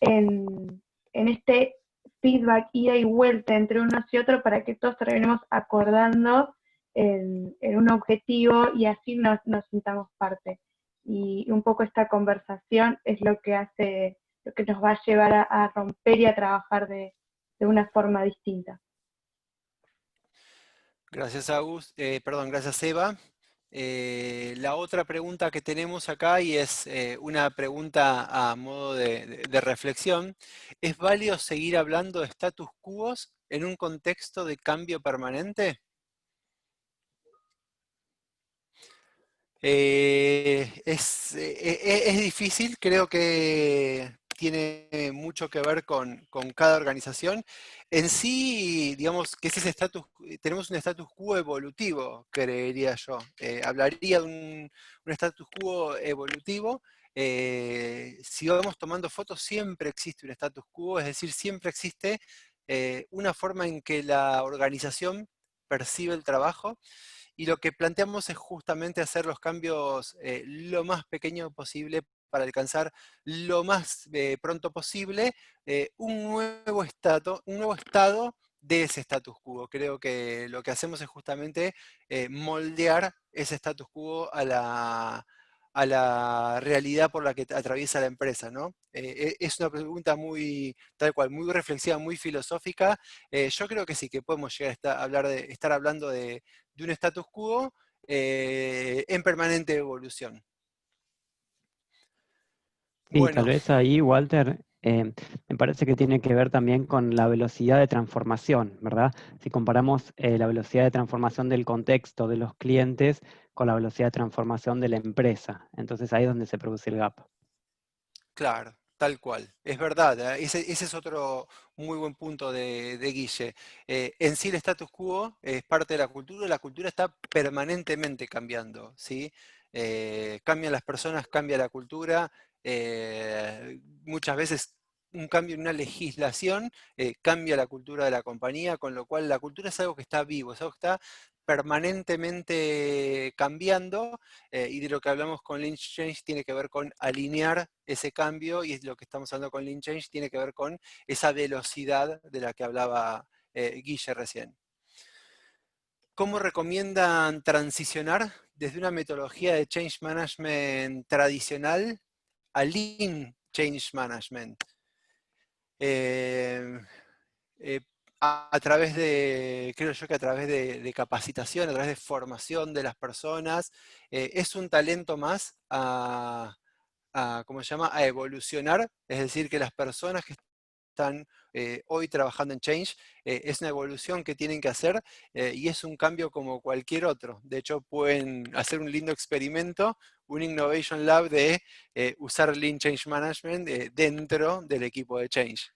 en este feedback, ida y vuelta entre unos y otros para que todos terminemos acordando en un objetivo y así nos sintamos parte. Y un poco esta conversación es lo que hace, lo que nos va a llevar a romper y a trabajar de una forma distinta. Gracias, gracias, Eva. La otra pregunta que tenemos acá, y es una pregunta a modo de reflexión, ¿es válido seguir hablando de status quo en un contexto de cambio permanente? Es difícil, creo que tiene mucho que ver con cada organización. En sí, digamos que tenemos un status quo evolutivo, creería yo. Hablaría de un status quo evolutivo. Si vamos tomando fotos, siempre existe un status quo, es decir, siempre existe una forma en que la organización percibe el trabajo. Y lo que planteamos es justamente hacer los cambios lo más pequeño posible para alcanzar lo más pronto posible un nuevo estado de ese status quo. Creo que lo que hacemos es justamente moldear ese status quo a la realidad por la que atraviesa la empresa, ¿no? Es una pregunta muy, tal cual, muy reflexiva, muy filosófica. Yo creo que sí, que podemos llegar a estar hablando de un status quo en permanente evolución. Sí, Bueno, tal vez ahí, Walter, me parece que tiene que ver también con la velocidad de transformación, ¿verdad? Si comparamos la velocidad de transformación del contexto de los clientes con la velocidad de transformación de la empresa. Entonces ahí es donde se produce el gap. claro, tal cual. Es verdad, ese es otro muy buen punto de Guille. En sí el status quo es parte de la cultura está permanentemente cambiando, ¿sí? Cambian las personas, cambia la cultura, muchas veces un cambio en una legislación cambia la cultura de la compañía, con lo cual la cultura es algo que está vivo, es algo que está permanentemente cambiando, y de lo que hablamos con Lean Change tiene que ver con alinear ese cambio, y lo que estamos hablando con Lean Change tiene que ver con esa velocidad de la que hablaba Guille recién. ¿Cómo recomiendan transicionar desde una metodología de Change Management tradicional a Lean Change Management? A través de, creo yo que a través de capacitación, a través de formación de las personas, es un talento más ¿cómo se llama? A evolucionar, es decir, que las personas que están hoy trabajando en Change, es una evolución que tienen que hacer y es un cambio como cualquier otro. De hecho, pueden hacer un lindo experimento, un Innovation Lab de usar Lean Change Management dentro del equipo de Change.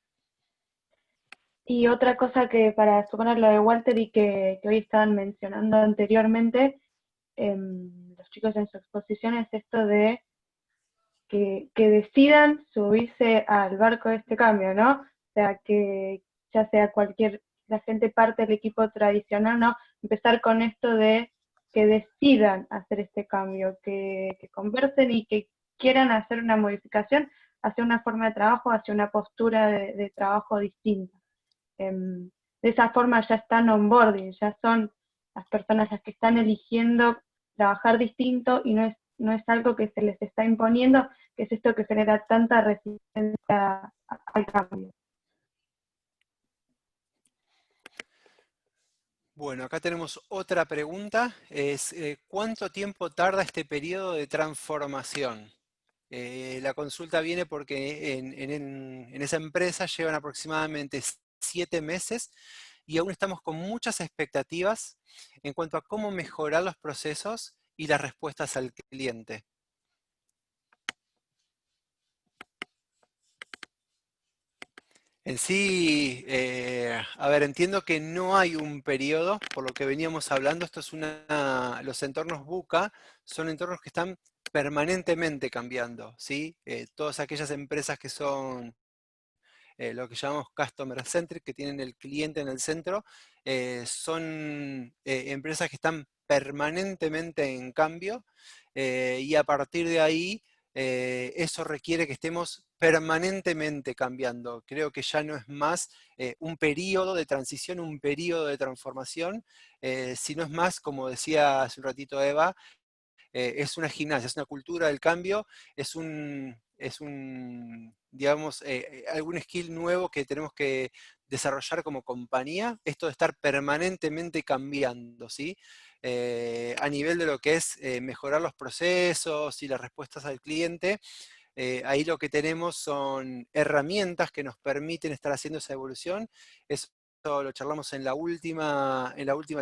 Y otra cosa que para suponer lo de Walter y que hoy estaban mencionando anteriormente, los chicos en su exposición, es esto de que decidan subirse al barco de este cambio, ¿no? O sea, que ya sea la gente parte del equipo tradicional, ¿no? Empezar con esto de que decidan hacer este cambio, que conversen y que quieran hacer una modificación hacia una forma de trabajo, hacia una postura de trabajo distinta. De esa forma ya están onboarding, ya son las personas las que están eligiendo trabajar distinto y no es algo que se les está imponiendo, que es esto que genera tanta resistencia al cambio. Bueno, acá tenemos otra pregunta, es ¿cuánto tiempo tarda este periodo de transformación? La consulta viene porque en esa empresa llevan aproximadamente 7 meses y aún estamos con muchas expectativas en cuanto a cómo mejorar los procesos y las respuestas al cliente. En sí, a ver, entiendo que no hay un periodo, por lo que veníamos hablando, los entornos VUCA son entornos que están permanentemente cambiando, ¿sí? Todas aquellas empresas que son lo que llamamos customer centric, que tienen el cliente en el centro, son empresas que están permanentemente en cambio, y a partir de ahí eso requiere que estemos permanentemente cambiando. Creo que ya no es más un periodo de transición, un periodo de transformación, sino es más, como decía hace un ratito Eva, es una gimnasia, es una cultura del cambio, digamos, algún skill nuevo que tenemos que desarrollar como compañía, esto de estar permanentemente cambiando, ¿sí? A nivel de lo que es mejorar los procesos y las respuestas al cliente, ahí lo que tenemos son herramientas que nos permiten estar haciendo esa evolución. Eso lo charlamos en la última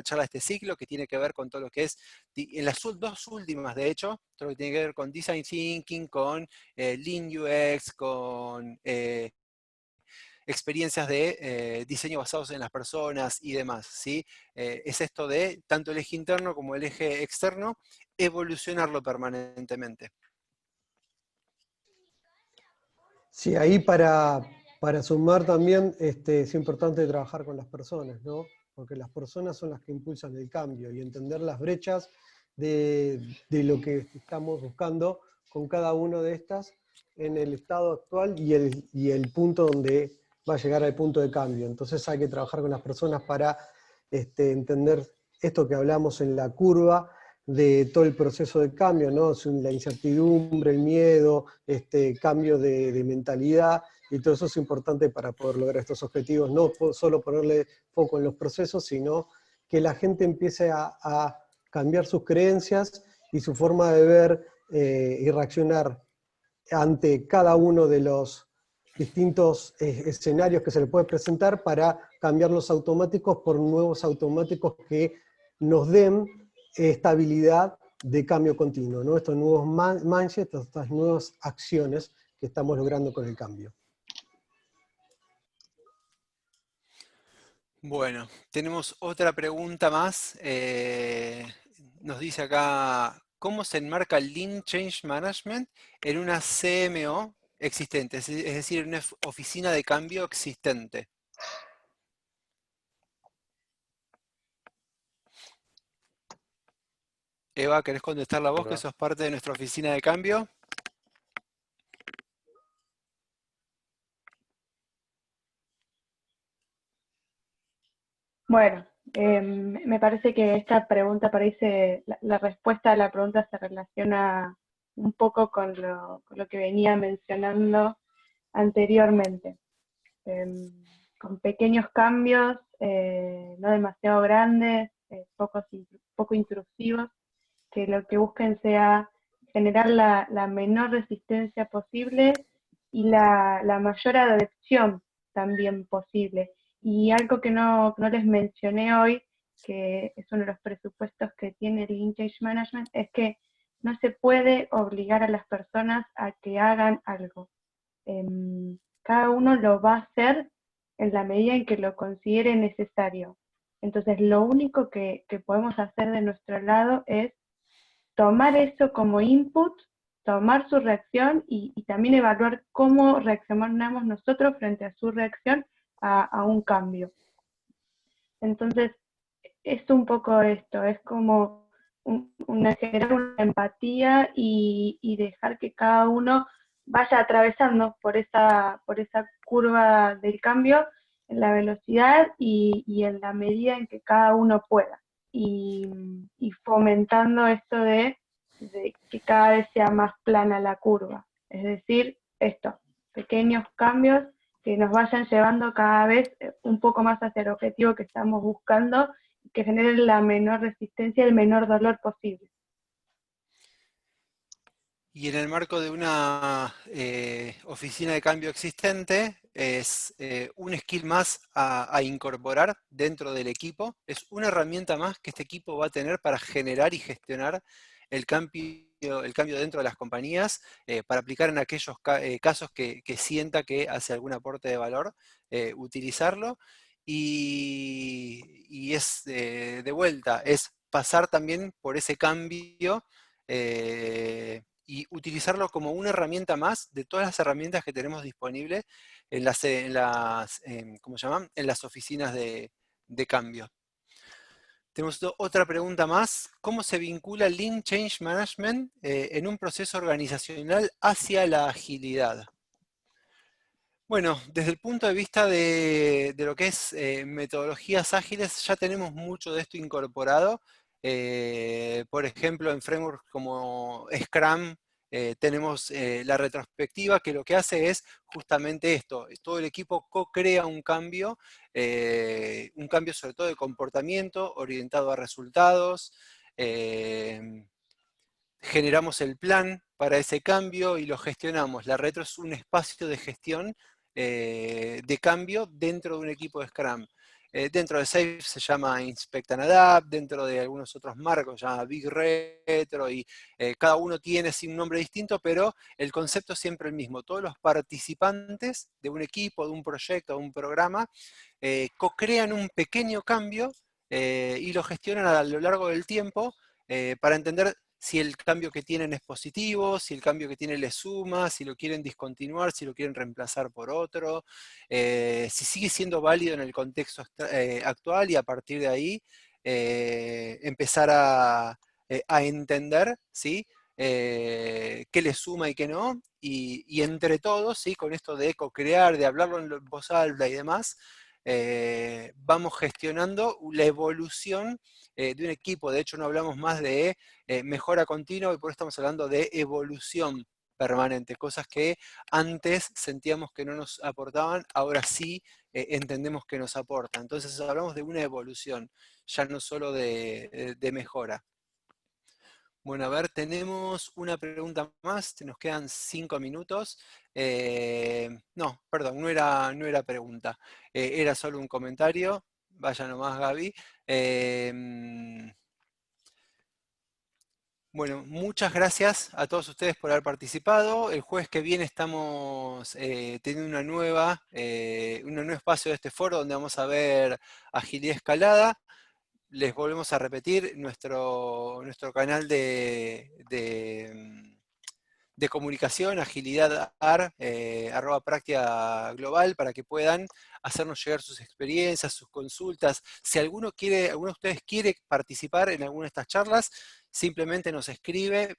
charla de este ciclo, que tiene que ver con todo lo que es, en las dos últimas de hecho, todo lo que tiene que ver con Design Thinking, con Lean UX, con experiencias de diseño basados en las personas y demás, ¿sí? Es esto de, tanto el eje interno como el eje externo, evolucionarlo permanentemente. Sí, ahí para sumar también es importante trabajar con las personas, ¿no? Porque las personas son las que impulsan el cambio y entender las brechas de lo que estamos buscando con cada una de estas en el estado actual y el punto donde va a llegar al punto de cambio. Entonces hay que trabajar con las personas para entender esto que hablamos en la curva, de todo el proceso de cambio, ¿no? La incertidumbre, el miedo, cambio de mentalidad, y todo eso es importante para poder lograr estos objetivos. No solo ponerle foco en los procesos, sino que la gente empiece a cambiar sus creencias y su forma de ver y reaccionar ante cada uno de los distintos escenarios que se le puede presentar, para cambiar los automáticos por nuevos automáticos que nos den estabilidad de cambio continuo, ¿no? Estos nuevos mindsets, estas nuevas acciones que estamos logrando con el cambio. Bueno, tenemos otra pregunta más. Nos dice acá, ¿cómo se enmarca el Lean Change Management en una CMO existente? Es decir, en una oficina de cambio existente. Eva, ¿querés contestar la voz, que sos parte de nuestra oficina de cambio? Bueno, me parece que esta pregunta parece, la respuesta a la pregunta se relaciona un poco con lo que venía mencionando anteriormente. Con pequeños cambios, no demasiado grandes, poco intrusivos, que lo que busquen sea generar la menor resistencia posible y la mayor adopción también posible. Y algo que no les mencioné hoy, que es uno de los presupuestos que tiene el Lean Change Management, es que no se puede obligar a las personas a que hagan algo. Cada uno lo va a hacer en la medida en que lo considere necesario. Entonces, lo único que podemos hacer de nuestro lado es tomar eso como input, tomar su reacción y también evaluar cómo reaccionamos nosotros frente a su reacción a un cambio. Entonces, es un poco esto, es como generar una empatía y dejar que cada uno vaya atravesando por esa curva del cambio en la velocidad y en la medida en que cada uno pueda. Y fomentando esto de que cada vez sea más plana la curva. Es decir, pequeños cambios que nos vayan llevando cada vez un poco más hacia el objetivo que estamos buscando, que generen la menor resistencia y el menor dolor posible. Y en el marco de una oficina de cambio existente, es un skill más a incorporar dentro del equipo. Es una herramienta más que este equipo va a tener para generar y gestionar el cambio dentro de las compañías, para aplicar en aquellos casos que sienta que hace algún aporte de valor, utilizarlo. Y es de vuelta, es pasar también por ese cambio, y utilizarlo como una herramienta más de todas las herramientas que tenemos disponibles en ¿cómo se llaman? En las oficinas de cambio. Tenemos otra pregunta más. ¿Cómo se vincula Lean Change Management en un proceso organizacional hacia la agilidad? Bueno, desde el punto de vista de lo que es metodologías ágiles, ya tenemos mucho de esto incorporado. Por ejemplo, en frameworks como Scrum, tenemos la retrospectiva, que lo que hace es justamente esto. Todo el equipo co-crea un cambio sobre todo de comportamiento, orientado a resultados. Generamos el plan para ese cambio y lo gestionamos. La retro es un espacio de gestión de cambio dentro de un equipo de Scrum. Dentro de SAFe se llama Inspect and Adapt, dentro de algunos otros marcos se llama Big Retro, y cada uno tiene sí, un nombre distinto, pero el concepto es siempre el mismo. Todos los participantes de un equipo, de un proyecto, de un programa, co-crean un pequeño cambio y lo gestionan a lo largo del tiempo para entender si el cambio que tienen es positivo, si el cambio que tienen les suma, si lo quieren discontinuar, si lo quieren reemplazar por otro, si sigue siendo válido en el contexto actual, y a partir de ahí empezar a entender, ¿sí? Qué les suma y qué no, y entre todos, ¿sí? Con esto de co-crear, de hablarlo en voz alta y demás, vamos gestionando la evolución de un equipo. De hecho, no hablamos más de mejora continua, y por eso estamos hablando de evolución permanente, cosas que antes sentíamos que no nos aportaban, ahora sí entendemos que nos aportan. Entonces hablamos de una evolución, ya no solo de mejora. Bueno, a ver, tenemos una pregunta más, nos quedan 5 minutos. No, perdón, no era pregunta, era solo un comentario. Vaya nomás, Gaby. Bueno, muchas gracias a todos ustedes por haber participado. El jueves que viene estamos teniendo un nuevo espacio de este foro donde vamos a ver agilidad escalada. Les volvemos a repetir nuestro canal de comunicación, agilidad AR, @práctica global, para que puedan hacernos llegar sus experiencias, sus consultas. Si alguno de ustedes quiere participar en alguna de estas charlas, simplemente nos escribe,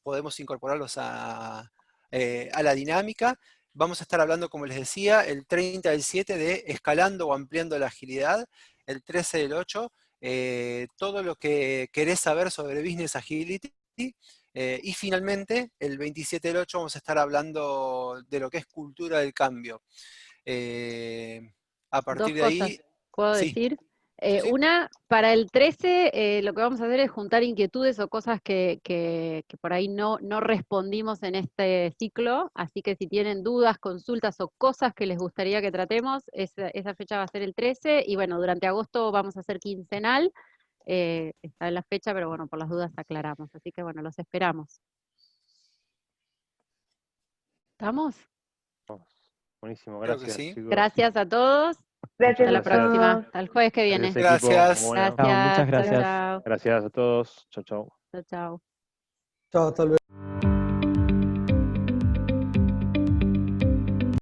podemos incorporarlos a la dinámica. Vamos a estar hablando, como les decía, el 30 del 7 de escalando o ampliando la agilidad, el 13 del 8, todo lo que querés saber sobre Business Agility, y finalmente, el 27 del 8 vamos a estar hablando de lo que es cultura del cambio. A partir de ahí... ¿Puedo sí. decir? Sí, sí. Una, para el 13, lo que vamos a hacer es juntar inquietudes o cosas que por ahí no respondimos en este ciclo, así que si tienen dudas, consultas o cosas que les gustaría que tratemos, esa fecha va a ser el 13, y bueno, durante agosto vamos a hacer quincenal, está en la fecha, pero bueno, por las dudas aclaramos, así que bueno, los esperamos. ¿Estamos? Buenísimo, Creo que gracias, sí. chicos. Gracias a todos. Gracias Hasta la a próxima. todos. Hasta el jueves que viene. Adiós, equipo. Gracias. Muy bueno. Gracias. Muchas gracias. Chao, Gracias a todos. Chau, chau. chao. Chao. Chao, hasta luego.